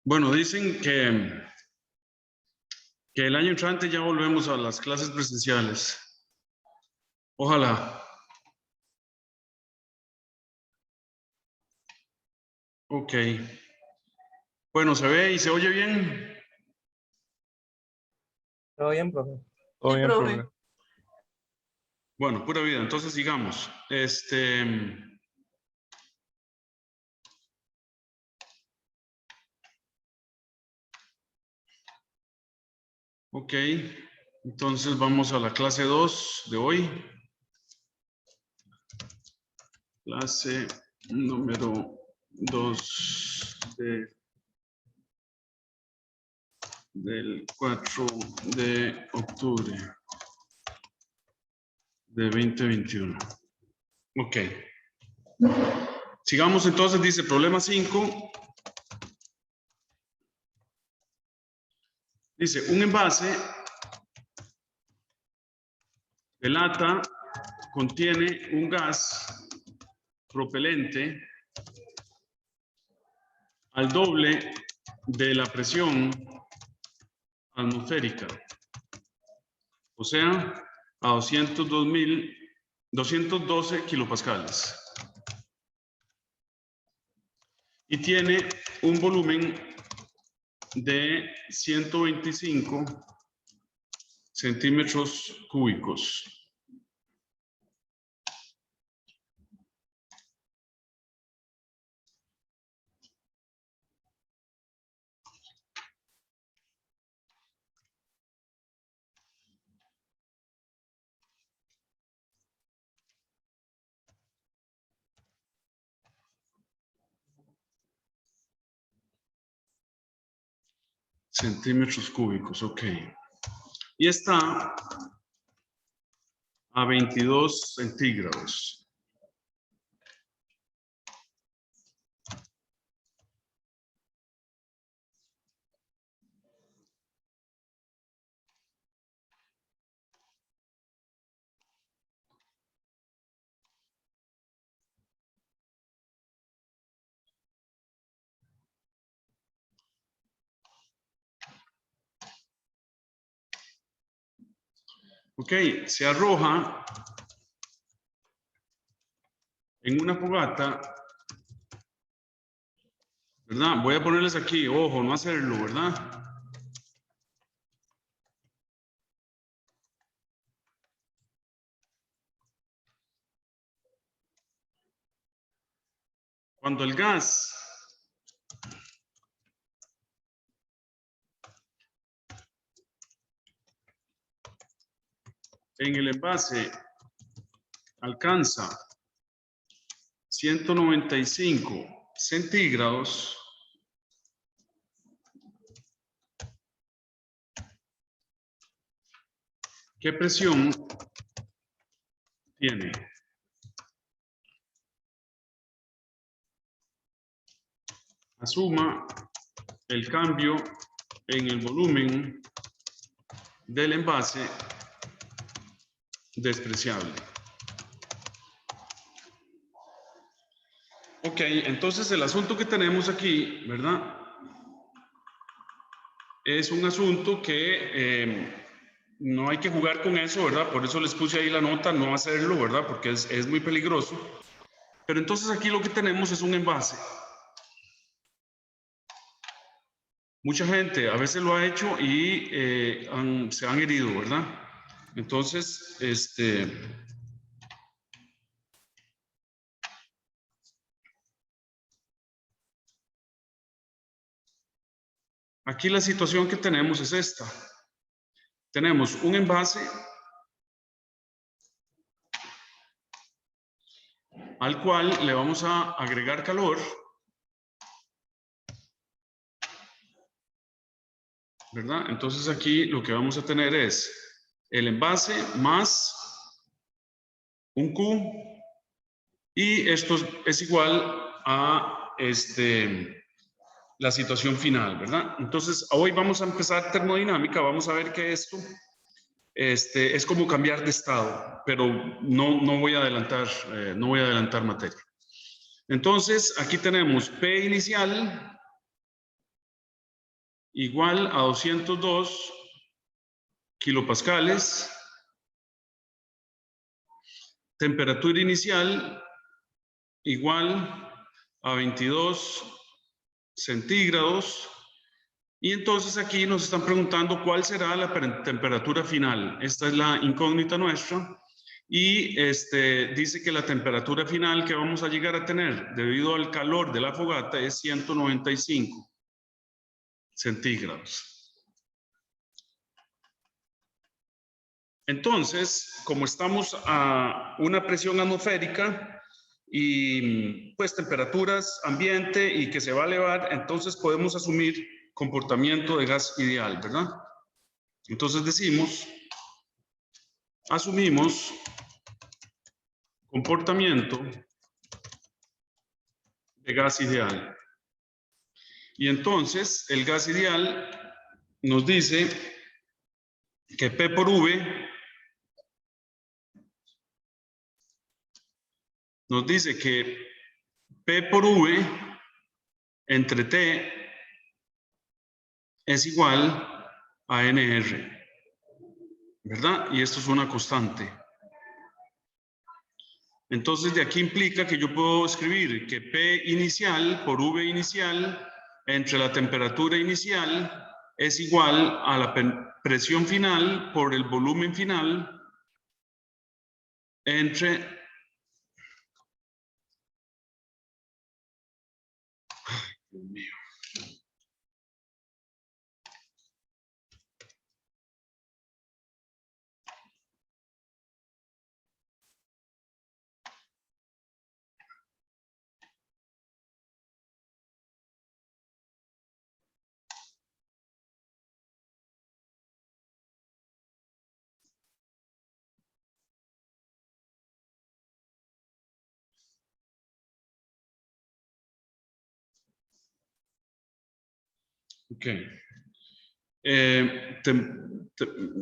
Bueno, dicen que el año entrante ya volvemos a las clases presenciales. Ojalá. Ok. Bueno, ¿se ve y se oye bien? Todo bien, profe. Todo Sí, bien, profe. profe. Bueno, pura vida. Entonces sigamos. Ok. Entonces vamos a la clase 2 de hoy. Clase número 2 del 4 de octubre de 2021. Ok. Sigamos entonces, dice problema 5. Dice, un envase de lata contiene un gas propelente al doble de la presión atmosférica, o sea, a 212 kilopascales. Y tiene un volumen de 125 centímetros cúbicos. Centímetros cúbicos, ok. Y está a 22 centígrados. Ok, se arroja en una fogata, ¿verdad? Voy a ponerles aquí, ojo, no hacerlo, ¿verdad? Cuando el gas en el envase alcanza 195 centígrados, ¿qué presión tiene? Asuma el cambio en el volumen del envase despreciable. Ok, entonces el asunto que tenemos aquí, ¿verdad? Es un asunto que no hay que jugar con eso, ¿verdad? Por eso les puse ahí la nota, no hacerlo, ¿verdad? Porque es muy peligroso. Pero entonces aquí lo que tenemos es un envase. Mucha gente a veces lo ha hecho y se han herido, ¿verdad? Entonces, aquí la situación que tenemos es esta. Tenemos un envase al cual le vamos a agregar calor, ¿verdad? Entonces aquí lo que vamos a tener es el envase más un Q y esto es igual a la situación final, ¿verdad? Entonces hoy vamos a empezar termodinámica, vamos a ver que esto es como cambiar de estado, pero no voy a adelantar materia. Entonces aquí tenemos P inicial igual a 202 kilopascales. Temperatura inicial igual a 22 centígrados. Y entonces aquí nos están preguntando cuál será la temperatura final. Esta es la incógnita nuestra. Y dice que la temperatura final que vamos a llegar a tener debido al calor de la fogata es 195 centígrados. Entonces, como estamos a una presión atmosférica y pues temperaturas ambiente y que se va a elevar, entonces podemos asumir comportamiento de gas ideal, ¿verdad? Entonces asumimos comportamiento de gas ideal. Y entonces el gas ideal nos dice que P por V nos dice que P por V entre T es igual a NR, ¿verdad? Y esto es una constante. Entonces de aquí implica que yo puedo escribir que P inicial por V inicial entre la temperatura inicial es igual a la presión final por el volumen final entre... Ay, Dios mío. Ok.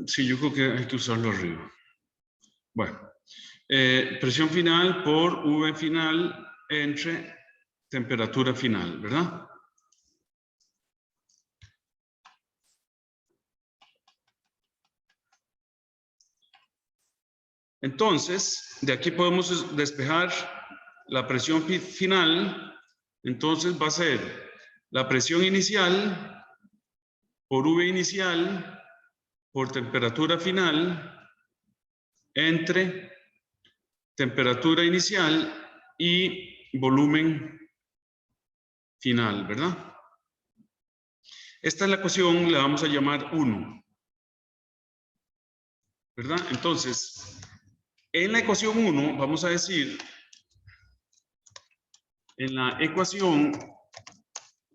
Sí, yo creo que hay que usarlo arriba. Bueno, presión final por V final entre temperatura final, ¿verdad? Entonces, de aquí podemos despejar la presión final. Entonces va a ser la presión inicial por V inicial por temperatura final entre temperatura inicial y volumen final, ¿verdad? Esta es la ecuación, la vamos a llamar 1, ¿verdad? Entonces, en la ecuación 1 vamos a decir, en la ecuación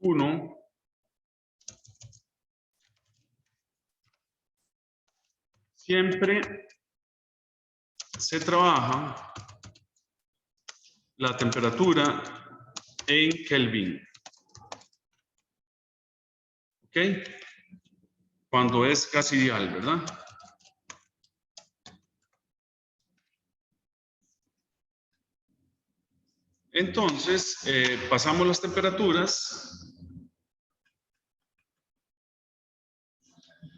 1, siempre se trabaja la temperatura en Kelvin. ¿Ok? Cuando es gas ideal, ¿verdad? Entonces, pasamos las temperaturas.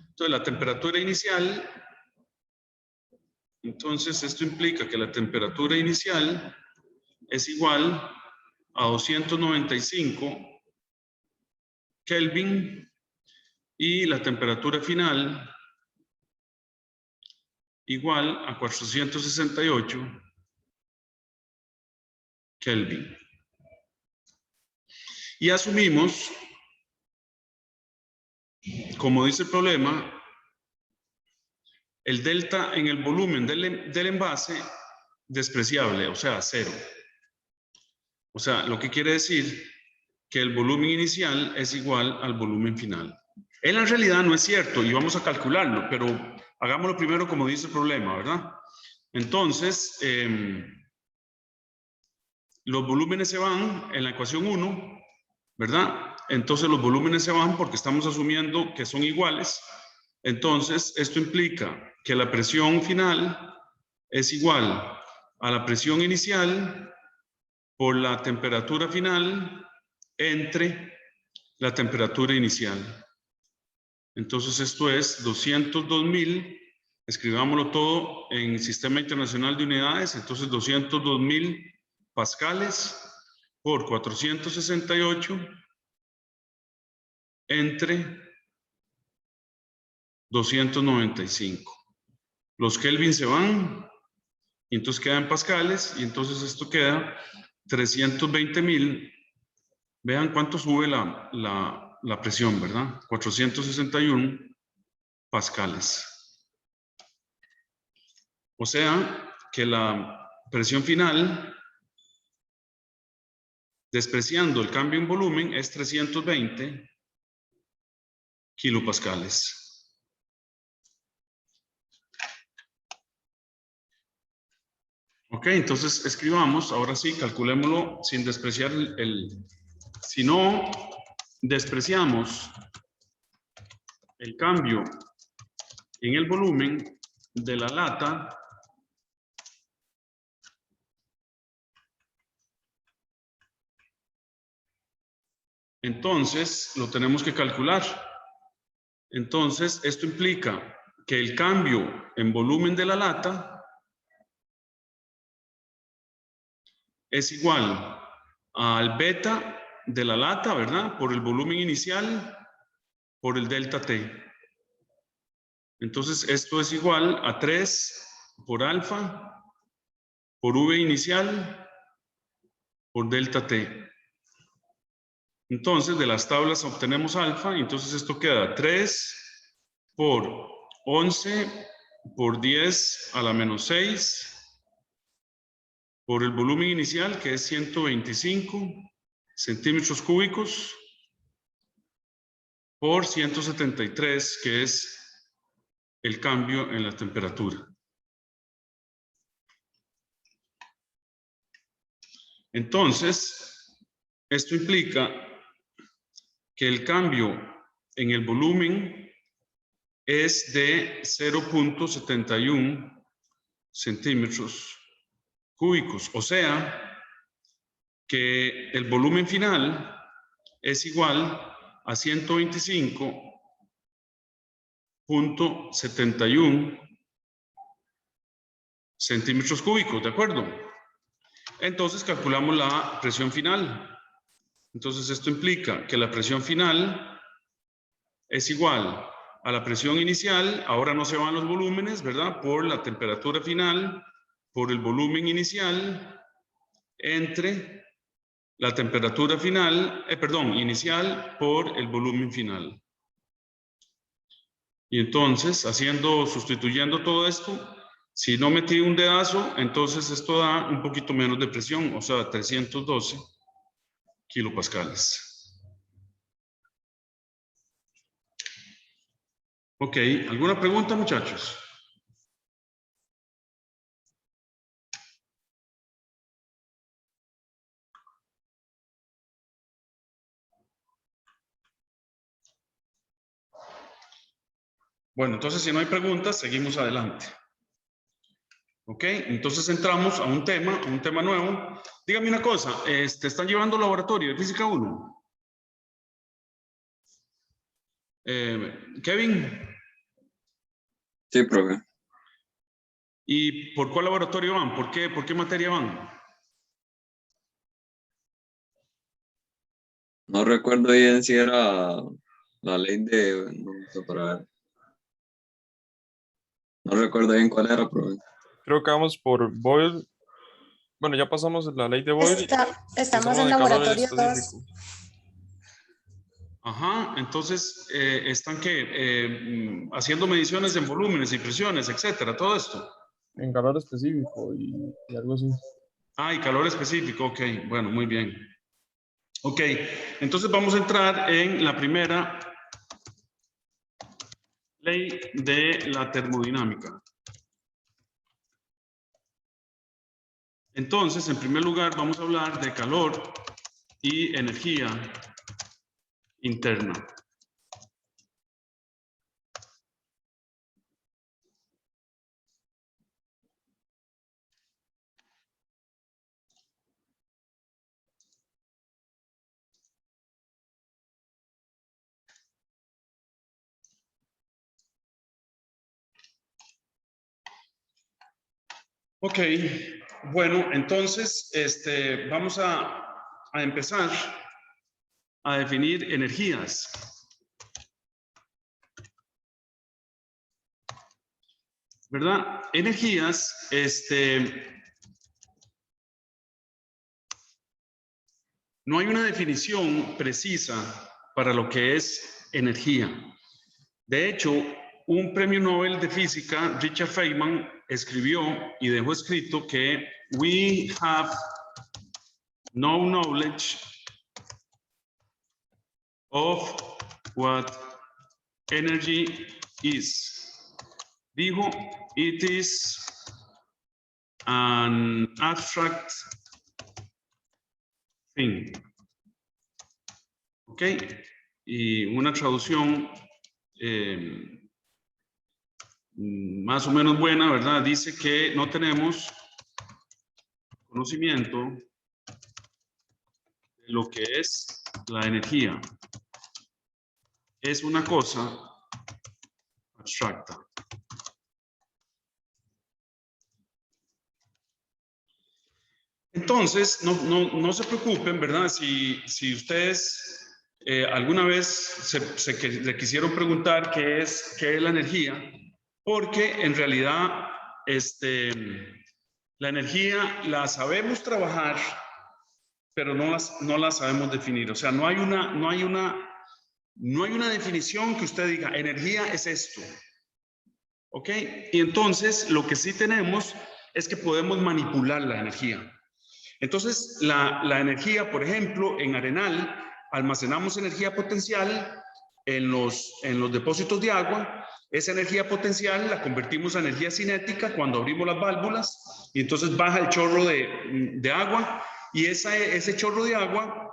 Entonces, la temperatura inicial, entonces esto implica que la temperatura inicial es igual a 295 Kelvin y la temperatura final igual a 468 Kelvin. Y asumimos, como dice el problema, el delta en el volumen del envase despreciable, o sea, 0. O sea, lo que quiere decir que el volumen inicial es igual al volumen final. En la realidad no es cierto y vamos a calcularlo, pero hagámoslo primero como dice el problema, ¿verdad? Entonces, los volúmenes se van en la ecuación 1, ¿verdad? Entonces los volúmenes se van porque estamos asumiendo que son iguales. Entonces, esto implica que la presión final es igual a la presión inicial por la temperatura final entre la temperatura inicial. Entonces esto es 202.000, escribámoslo todo en Sistema Internacional de Unidades, entonces 202.000 pascales por 468 entre 295. Los Kelvin se van, y entonces quedan pascales, y entonces esto queda 320.000. Vean cuánto sube la presión, ¿verdad? 461 pascales. O sea, que la presión final, despreciando el cambio en volumen, es 320 kilopascales. Ok, entonces escribamos, ahora sí, calculémoslo sin despreciar si no despreciamos el cambio en el volumen de la lata, entonces lo tenemos que calcular. Entonces, esto implica que el cambio en volumen de la lata es igual al beta de la lata, ¿verdad? Por el volumen inicial, por el delta T. Entonces, esto es igual a 3 por alfa, por V inicial, por delta T. Entonces, de las tablas obtenemos alfa, entonces esto queda 3 por 11 por 10 a la menos 6 por el volumen inicial, que es 125 centímetros cúbicos, por 173, que es el cambio en la temperatura. Entonces, esto implica que el cambio en el volumen es de 0.71 centímetros cúbicos, o sea, que el volumen final es igual a 125.71 centímetros cúbicos, ¿de acuerdo? Entonces calculamos la presión final. Entonces esto implica que la presión final es igual a la presión inicial, ahora no se van los volúmenes, ¿verdad? Por la temperatura final, por el volumen inicial, entre la temperatura final, inicial por el volumen final. Y entonces, sustituyendo todo esto, si no metí un dedazo, entonces esto da un poquito menos de presión, o sea, 312 kilopascales. Ok, ¿alguna pregunta, muchachos? Bueno, entonces si no hay preguntas, seguimos adelante. Ok, entonces entramos a un tema nuevo. Dígame una cosa, ¿están llevando laboratorio de física 1? Kevin, Sí, profe. ¿y por cuál laboratorio van? ¿Por qué materia van? No recuerdo bien si era la ley de... No, para ver. No recuerdo bien cuál era, profe. Creo que vamos por Boyle. Bueno, ya pasamos la ley de Boyle. Estamos Pasamos en de calor laboratorio 2. específico. Ajá, entonces están haciendo mediciones en volúmenes y presiones, etcétera, todo esto. En calor específico y algo así. Ah, y calor específico, ok, bueno, muy bien. Ok, entonces vamos a entrar en la primera ley de la termodinámica. Entonces, en primer lugar, vamos a hablar de calor y energía interna. Ok, bueno, entonces vamos a empezar a definir energías. ¿Verdad? Energías, no hay una definición precisa para lo que es energía. De hecho, un premio Nobel de Física, Richard Feynman, escribió y dejó escrito que we have no knowledge of what energy is. Dijo, it is an abstract thing. ¿Ok? Y una traducción más o menos buena, ¿verdad? Dice que no tenemos conocimiento de lo que es la energía. Es una cosa abstracta. Entonces, no se preocupen, ¿verdad? Si ustedes alguna vez se quisieron preguntar qué es la energía, porque en realidad la energía la sabemos trabajar, pero no la sabemos definir. O sea, no hay una definición que usted diga, energía es esto. ¿Ok? Y entonces, lo que sí tenemos es que podemos manipular la energía. Entonces, la energía, por ejemplo, en Arenal, almacenamos energía potencial en los depósitos de agua. Esa energía potencial la convertimos a energía cinética cuando abrimos las válvulas y entonces baja el chorro de agua y ese chorro de agua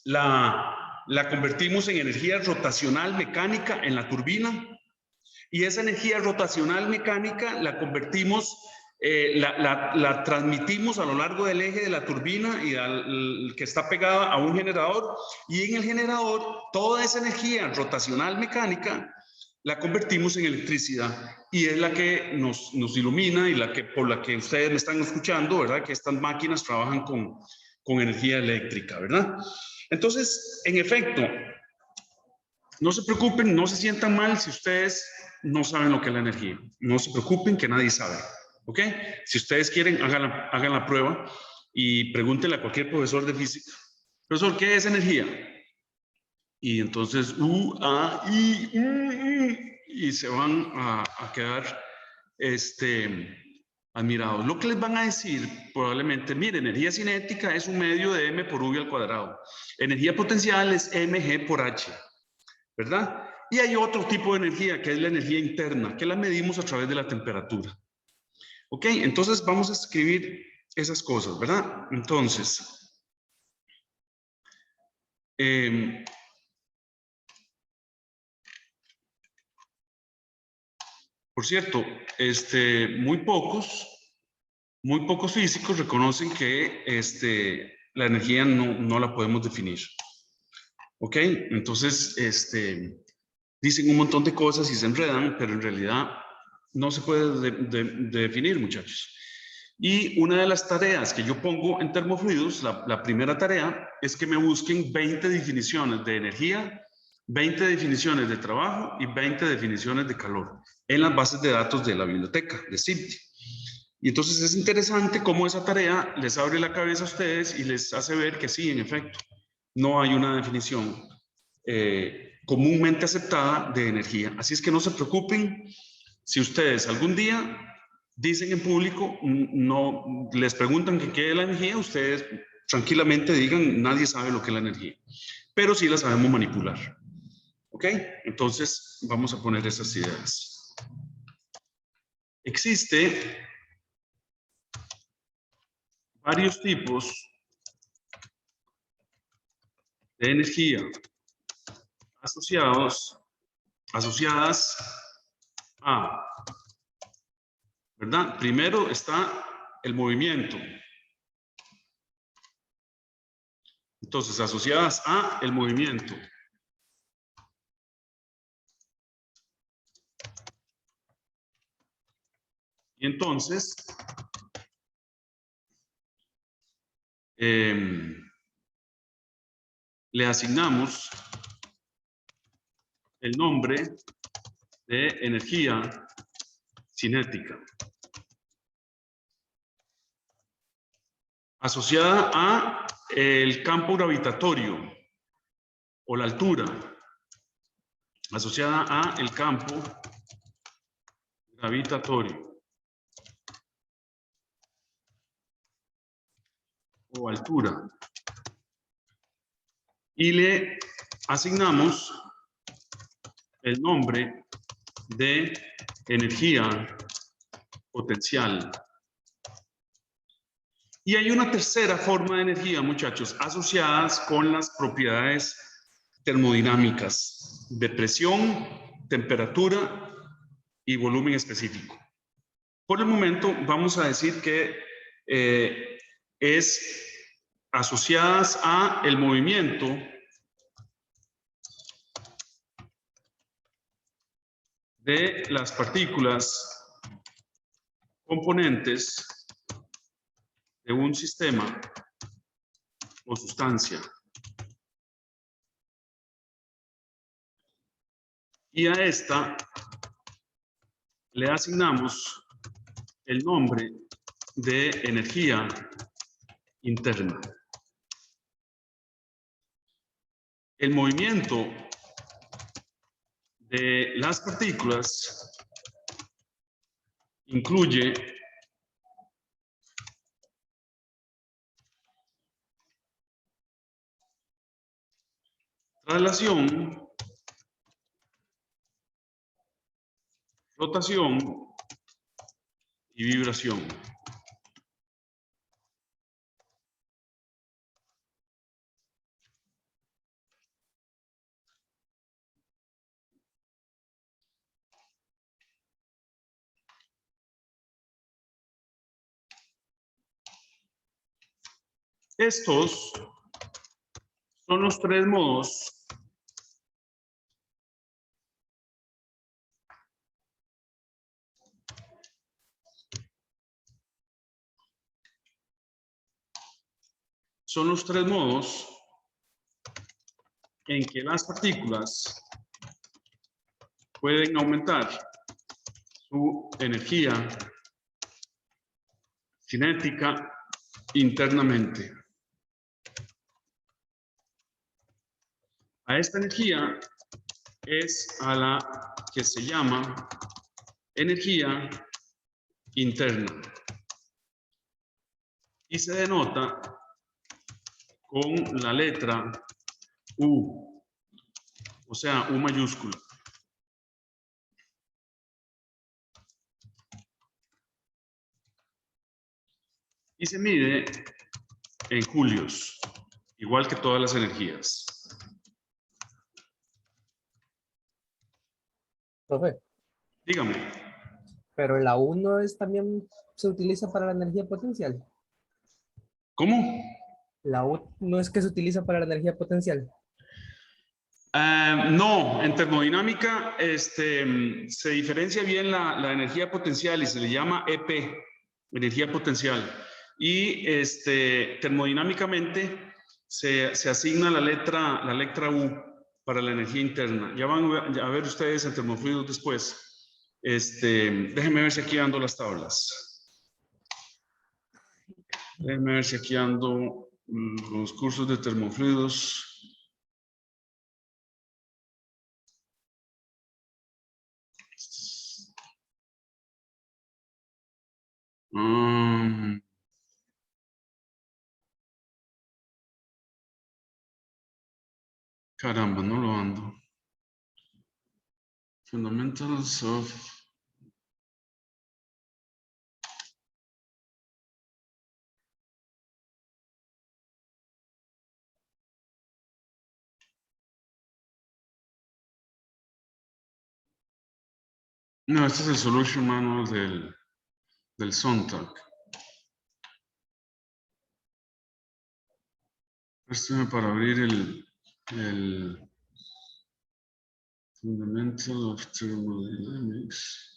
la convertimos en energía rotacional mecánica en la turbina y esa energía rotacional mecánica la convertimos, la transmitimos a lo largo del eje de la turbina y que está pegada a un generador y en el generador toda esa energía rotacional mecánica la convertimos en electricidad y es la que nos ilumina y por la que ustedes me están escuchando, ¿verdad? Que estas máquinas trabajan con energía eléctrica, ¿verdad? Entonces, en efecto, no se preocupen, no se sientan mal si ustedes no saben lo que es la energía. No se preocupen que nadie sabe, ¿ok? Si ustedes quieren, hagan la prueba y pregúntenle a cualquier profesor de física. Profesor, ¿qué es energía? Y entonces, y se van a quedar admirados. Lo que les van a decir probablemente, mire, energía cinética es un medio de m por v al cuadrado. Energía potencial es mg por h, ¿verdad? Y hay otro tipo de energía, que es la energía interna, que la medimos a través de la temperatura. ¿Ok? Entonces vamos a escribir esas cosas, ¿verdad? Entonces, por cierto, muy pocos físicos reconocen que la energía no la podemos definir. ¿Ok? Entonces, dicen un montón de cosas y se enredan, pero en realidad no se puede definir, muchachos. Y una de las tareas que yo pongo en termofluidos, la primera tarea, es que me busquen 20 definiciones de energía, 20 definiciones de trabajo y 20 definiciones de calor en las bases de datos de la biblioteca de CIMTI. Y entonces es interesante cómo esa tarea les abre la cabeza a ustedes y les hace ver que sí, en efecto, no hay una definición comúnmente aceptada de energía. Así es que no se preocupen si ustedes algún día dicen en público, no les preguntan qué es la energía, ustedes tranquilamente digan, nadie sabe lo que es la energía, pero sí la sabemos manipular. ¿Ok? Entonces vamos a poner esas ideas. Existe varios tipos de energía asociadas a, ¿verdad? Primero está el movimiento. Entonces, asociadas a el movimiento. Y entonces, le asignamos el nombre de energía cinética, asociada a el campo gravitatorio o la altura, asociada a el campo gravitatorio o altura, y le asignamos el nombre de energía potencial. Y hay una tercera forma de energía, muchachos, asociadas con las propiedades termodinámicas de presión, temperatura y volumen específico. Por el momento vamos a decir que es asociadas a el movimiento de las partículas componentes de un sistema o sustancia. Y a esta le asignamos el nombre de energía interna. El movimiento de las partículas incluye traslación, rotación y vibración. Estos son los tres modos en que las partículas pueden aumentar su energía cinética internamente. A esta energía es a la que se llama energía interna y se denota con la letra U, o sea, U mayúscula. Y se mide en julios, igual que todas las energías. Profe, Dígame. pero la U no es también se utiliza para la energía potencial. ¿Cómo? La U no es que se utiliza para la energía potencial. No, en termodinámica se diferencia bien la energía potencial y se le llama EP, energía potencial. Y termodinámicamente se asigna la letra U para la energía interna. Ya van a ver ustedes en termofluidos después. Déjenme ver si aquí ando las tablas. Déjenme ver si aquí ando los cursos de termofluidos. Caramba, no lo ando. Fundamentals of... No, este es el Solution Manual del Sontag. Préstame para abrir el Fundamental of Thermodynamics.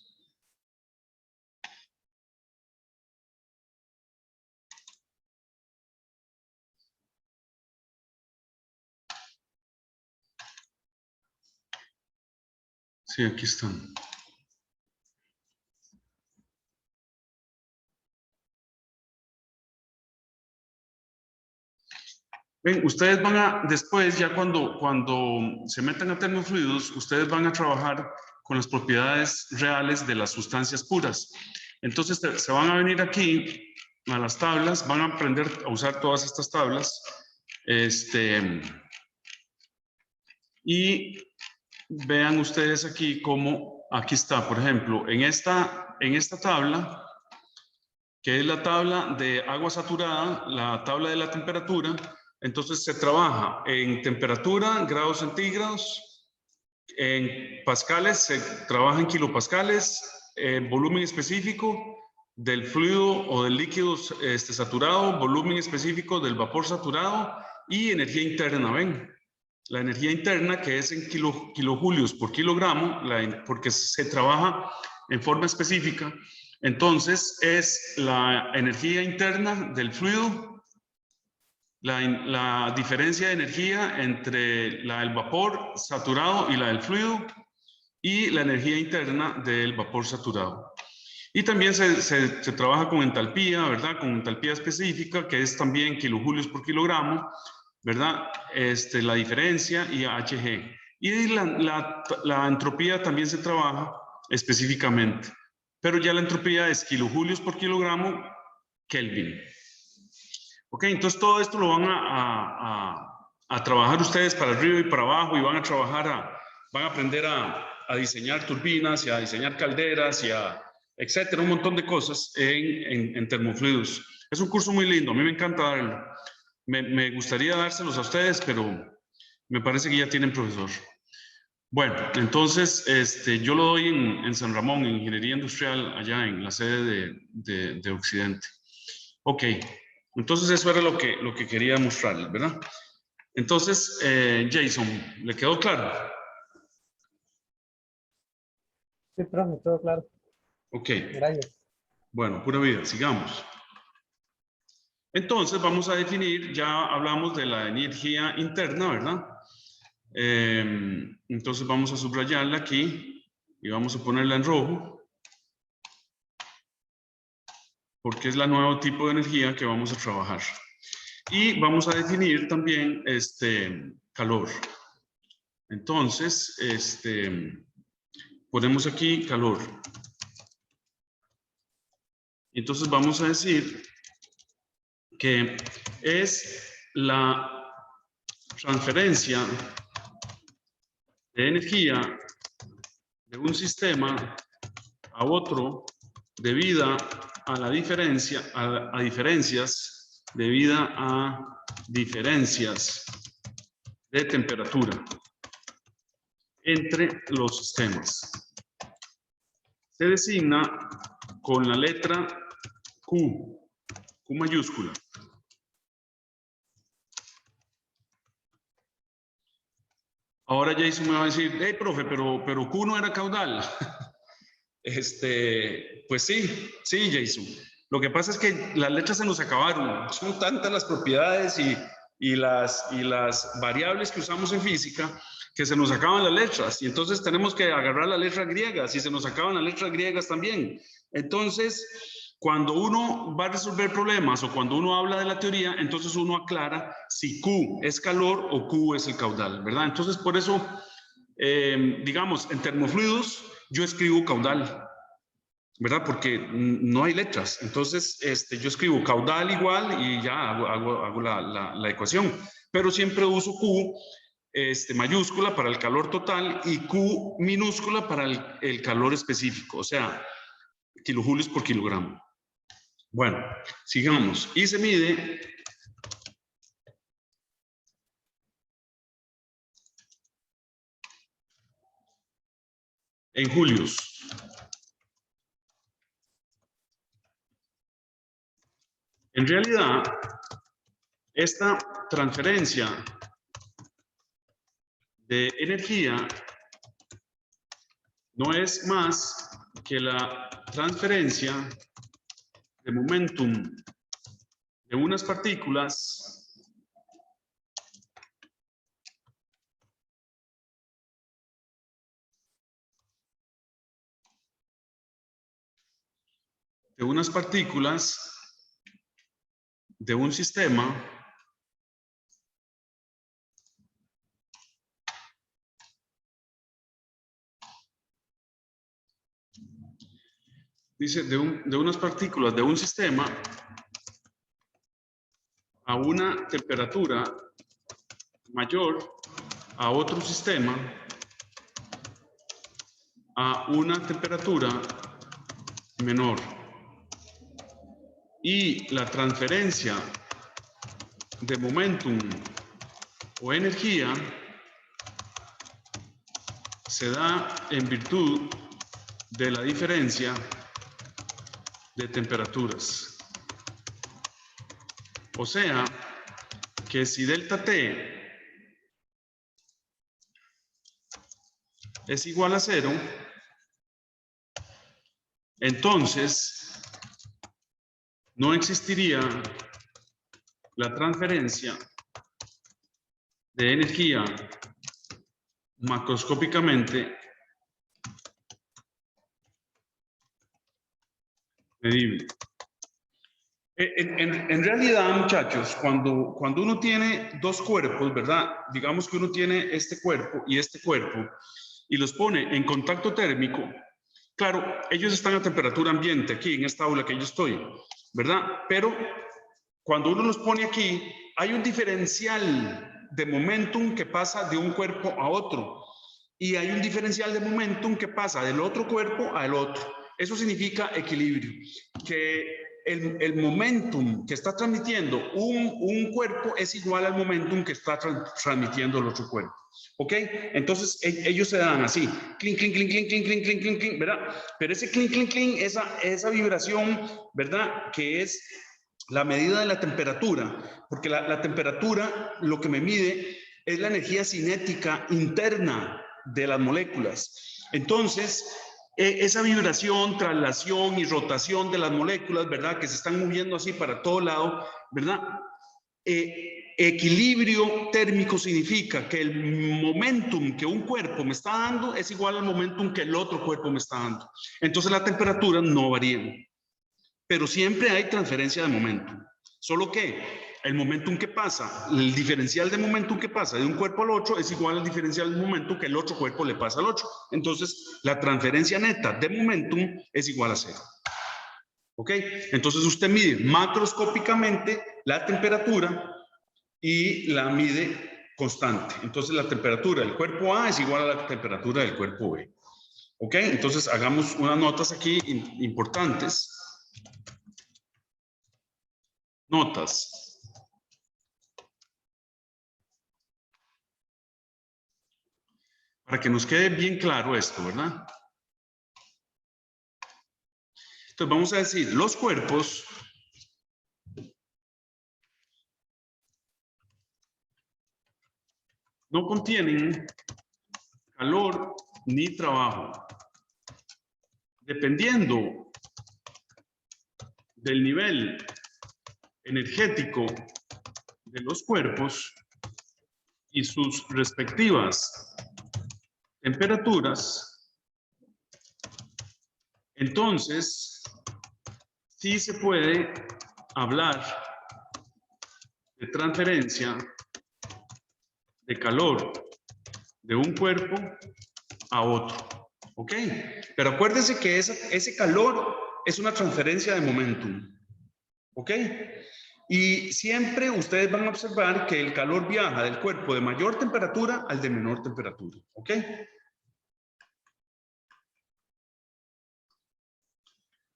Sí, aquí están. Ven, ustedes van a, después, ya cuando se metan a termofluidos, ustedes van a trabajar con las propiedades reales de las sustancias puras. Entonces, se van a venir aquí a las tablas, van a aprender a usar todas estas tablas. Y vean ustedes aquí cómo, aquí está, por ejemplo, en esta tabla, que es la tabla de agua saturada, la tabla de la temperatura. Entonces se trabaja en temperatura, grados centígrados, en pascales, se trabaja en kilopascales, en volumen específico del fluido o del líquido saturado, volumen específico del vapor saturado y energía interna, ¿ven? La energía interna que es en kilojulios por kilogramo, porque se trabaja en forma específica. Entonces es la energía interna del fluido, la diferencia de energía entre la del vapor saturado y la del fluido, y la energía interna del vapor saturado. Y también se trabaja con entalpía, ¿verdad? Con entalpía específica, que es también kilojulios por kilogramo, ¿verdad? La diferencia y Hg. Y la entropía también se trabaja específicamente, pero ya la entropía es kilojulios por kilogramo Kelvin. Ok, entonces todo esto lo van a trabajar ustedes para arriba y para abajo, y van a trabajar, van a aprender a diseñar turbinas y a diseñar calderas y etcétera, un montón de cosas en termofluidos. Es un curso muy lindo, a mí me encanta darlo. Me gustaría dárselos a ustedes, pero me parece que ya tienen profesor. Bueno, entonces yo lo doy en San Ramón, en Ingeniería Industrial, allá en la sede de Occidente. Ok, entonces eso era lo que quería mostrarles, ¿verdad? Entonces, Jason, ¿le quedó claro? Sí, profe, todo claro. Ok, Gracias. bueno, pura vida, sigamos. Entonces vamos a definir, ya hablamos de la energía interna, ¿verdad? Entonces vamos a subrayarla aquí y vamos a ponerla en rojo, porque es la nuevo tipo de energía que vamos a trabajar. Y vamos a definir también calor. Entonces, ponemos aquí calor. Entonces vamos a decir que es la transferencia de energía de un sistema a otro debido a la diferencia, a diferencias, debido a diferencias de temperatura entre los sistemas. Se designa con la letra Q mayúscula. Ahora Jason me va a decir, hey, profe, pero Q no era caudal. Pues sí, Jason. Lo que pasa es que las letras se nos acabaron. Son tantas las propiedades y las variables que usamos en física que se nos acaban las letras. Y entonces tenemos que agarrar las letras griegas y se nos acaban las letras griegas también. Entonces, cuando uno va a resolver problemas o cuando uno habla de la teoría, entonces uno aclara si Q es calor o Q es el caudal, ¿verdad? Entonces, por eso, digamos, en termofluidos, yo escribo caudal, ¿verdad? Porque no hay letras. Entonces, yo escribo caudal igual y ya hago la ecuación. Pero siempre uso Q mayúscula para el calor total y Q minúscula para el calor específico, o sea, kilojulios por kilogramo. Bueno, sigamos. Y se mide en julios. En realidad, esta transferencia de energía no es más que la transferencia de momentum de unas partículas de unas partículas de un sistema dice de unas partículas de un sistema a una temperatura mayor a otro sistema a una temperatura menor. Y la transferencia de momentum o energía se da en virtud de la diferencia de temperaturas. O sea, que si delta T es igual a 0, entonces no existiría la transferencia de energía macroscópicamente medible. En realidad, muchachos, cuando uno tiene dos cuerpos, ¿verdad? Digamos que uno tiene este cuerpo y los pone en contacto térmico, claro, ellos están a temperatura ambiente aquí en esta aula que yo estoy, ¿verdad? Pero cuando uno los pone aquí, hay un diferencial de momentum que pasa de un cuerpo a otro y hay un diferencial de momentum que pasa del otro cuerpo al otro. Eso significa equilibrio, que el momentum que está transmitiendo un cuerpo es igual al momentum que está transmitiendo el otro cuerpo. ¿Ok? Entonces ellos se dan así, clink, clink, clink, clink, clink, clink, clink, clink, clink, ¿verdad? Pero ese clink, clink, clink, esa vibración, ¿verdad? Que es la medida de la temperatura, porque la temperatura lo que me mide es la energía cinética interna de las moléculas. Entonces, esa vibración, traslación y rotación de las moléculas, ¿verdad? Que se están moviendo así para todo lado, ¿verdad? Equilibrio térmico significa que el momentum que un cuerpo me está dando es igual al momentum que el otro cuerpo me está dando. Entonces, la temperatura no varía. Pero siempre hay transferencia de momentum. Solo que el momentum que pasa, el diferencial de momentum que pasa de un cuerpo al otro es igual al diferencial de momentum que el otro cuerpo le pasa al otro. Entonces, la transferencia neta de momentum es igual a 0. ¿Ok? Entonces, usted mide macroscópicamente la temperatura y la mide constante. Entonces, la temperatura del cuerpo A es igual a la temperatura del cuerpo B. ¿Ok? Entonces, hagamos unas notas aquí importantes. Notas. Para que nos quede bien claro esto, ¿verdad? Entonces vamos a decir, los cuerpos no contienen calor ni trabajo. Dependiendo del nivel energético de los cuerpos y sus respectivas temperaturas, entonces sí se puede hablar de transferencia de calor de un cuerpo a otro. ¿Ok? Pero acuérdense que ese calor es una transferencia de momentum. ¿Ok? Y siempre ustedes van a observar que el calor viaja del cuerpo de mayor temperatura al de menor temperatura. ¿Ok?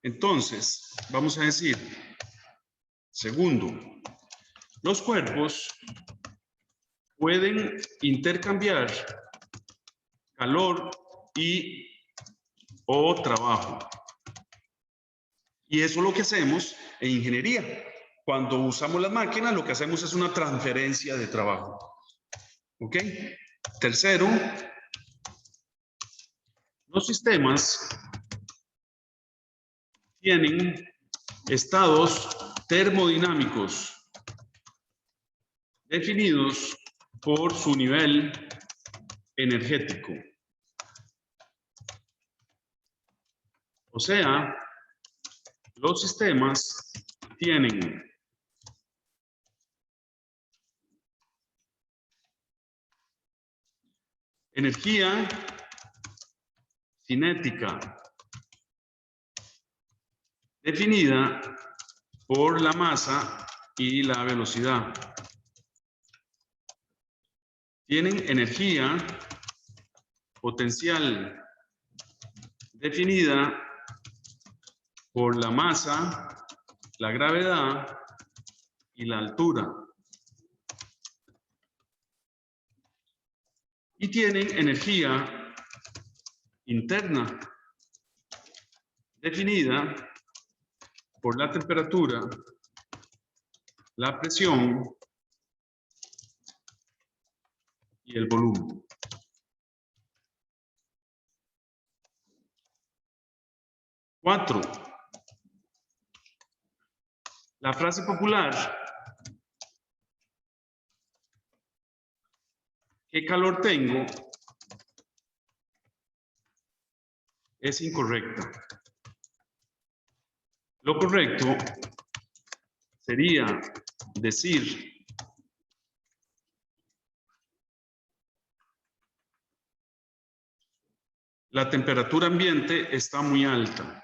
Entonces, vamos a decir, segundo, los cuerpos pueden intercambiar calor y o trabajo. Y eso es lo que hacemos en ingeniería. Cuando usamos las máquinas, lo que hacemos es una transferencia de trabajo. ¿Ok? Tercero, los sistemas tienen estados termodinámicos definidos por su nivel energético. O sea, Los sistemas tienen energía cinética definida por la masa y la velocidad. Tienen energía potencial definida por la masa, la gravedad y la altura. Y tienen energía interna definida por la temperatura, la presión y el volumen. Cuatro. La frase popular, ¿qué calor tengo?, es incorrecta. Lo correcto sería decir la temperatura ambiente está muy alta.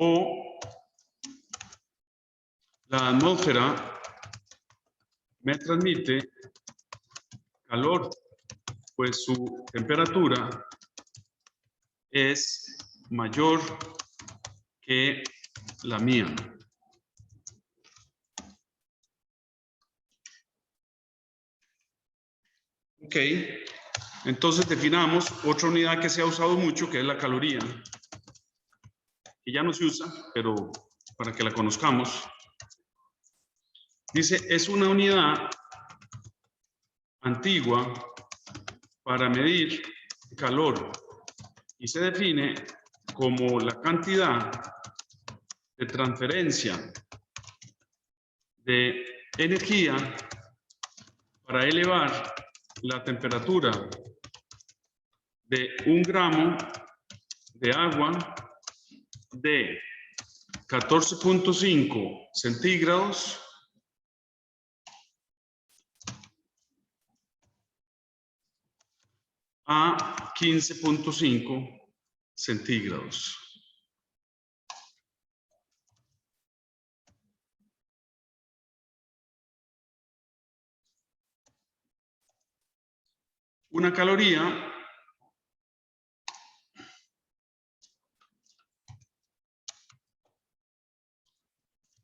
O la atmósfera me transmite calor, pues su temperatura es mayor que la mía. Ok, entonces definamos otra unidad que se ha usado mucho, que es la caloría, que ya no se usa, pero para que la conozcamos. Dice, es una unidad antigua para medir calor y se define como la cantidad de transferencia de energía para elevar la temperatura de 1 gramo de agua de 14.5 centígrados a 15.5 centígrados. Una caloría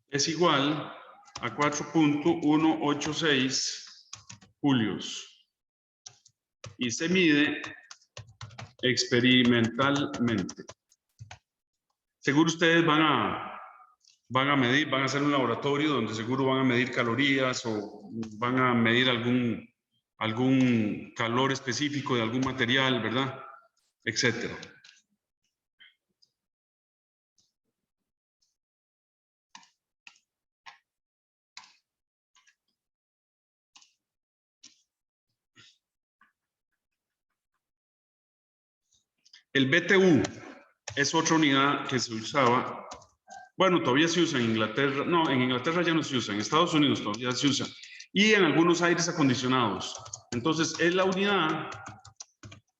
es igual a 4.186 julios y se mide experimentalmente. Seguro ustedes van a medir, van a hacer un laboratorio donde seguro van a medir calorías o van a medir algún calor específico de algún material, ¿verdad? Etcétera. El BTU es otra unidad que se usaba. Bueno, todavía se usa en Inglaterra. No, en Inglaterra ya no se usa. En Estados Unidos todavía se usa. Y en algunos aires acondicionados. Entonces, es la unidad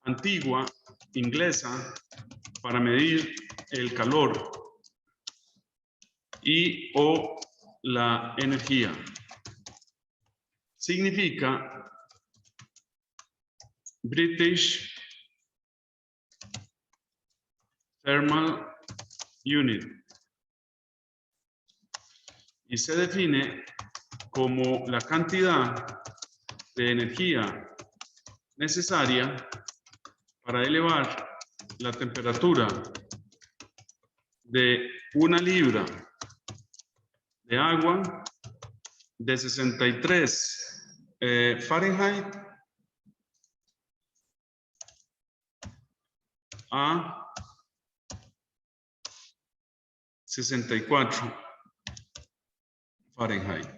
antigua inglesa para medir el calor y o la energía. Significa British Thermal Unit y se define como la cantidad de energía necesaria para elevar la temperatura de 1 libra de agua de 63 Fahrenheit a 64 Fahrenheit.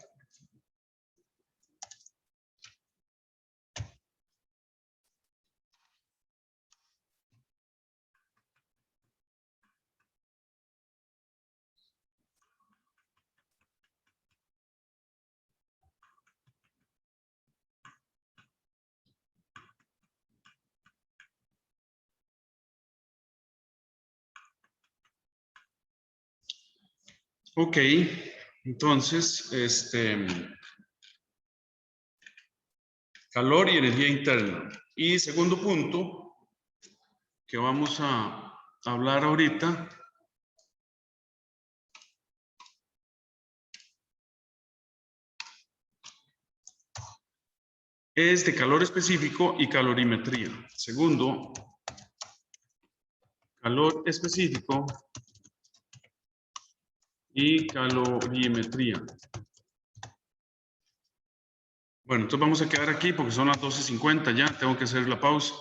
Ok, entonces, calor y energía interna. Y segundo punto que vamos a hablar ahorita es de calor específico y calorimetría. Segundo, calor específico y calorimetría. Bueno, entonces vamos a quedar aquí porque son las 12:50 ya, tengo que hacer la pausa.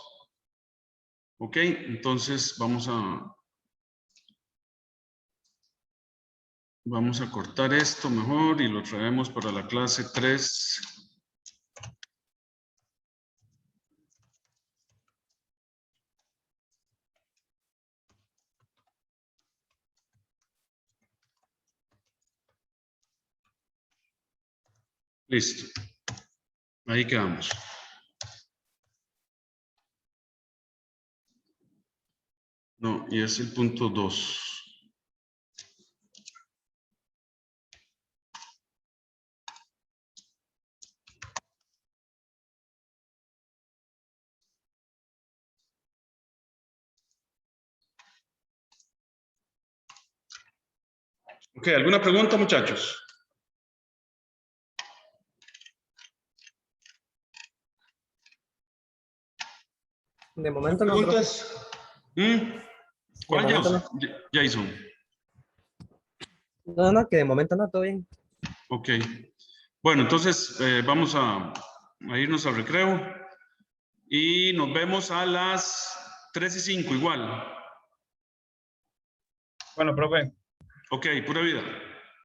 Ok, entonces vamos a cortar esto mejor y lo traemos para la clase 3. Listo. Ahí quedamos. No, y es el punto 2. Ok, ¿alguna pregunta, muchachos? De momento no, profe. ¿Preguntas? ¿Cuál, De momento Jason? Jason. No, que de momento no, todo bien. Ok. Bueno, entonces vamos a irnos al recreo y nos vemos a las 3:05 igual. Bueno, profe. Ok, pura vida.